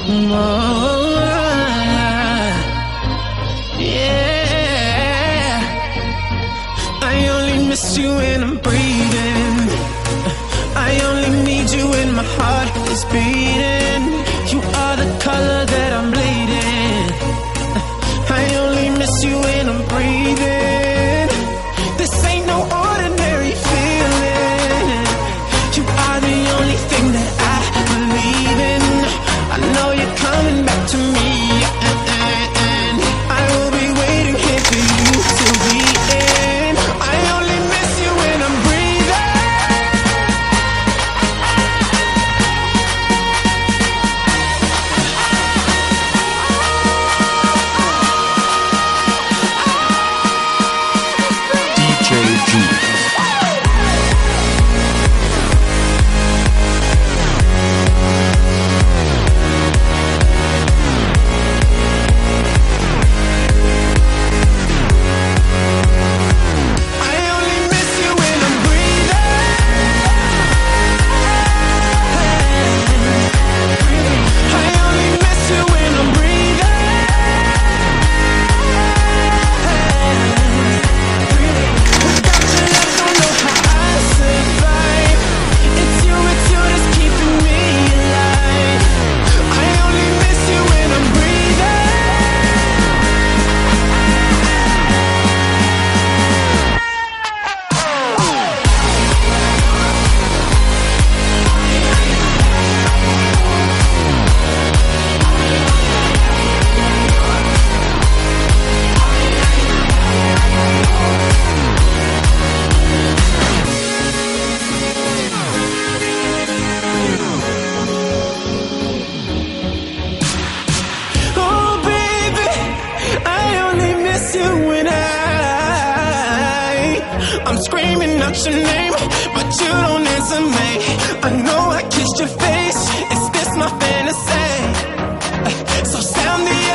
Oh, yeah. I only miss you when I'm breathing. I only need you when my heart is beating. You are the color that I'm bleeding. I only miss you when I'm breathing. This ain't no ordinary feeling. You are the only thing that I believe in. I know you're coming back to me, and I will be waiting here for you till the end. I only miss you when I'm breathing. DJ G. I'm screaming out your name, but you don't answer me. I know I kissed your face. Is this my fantasy? So sound the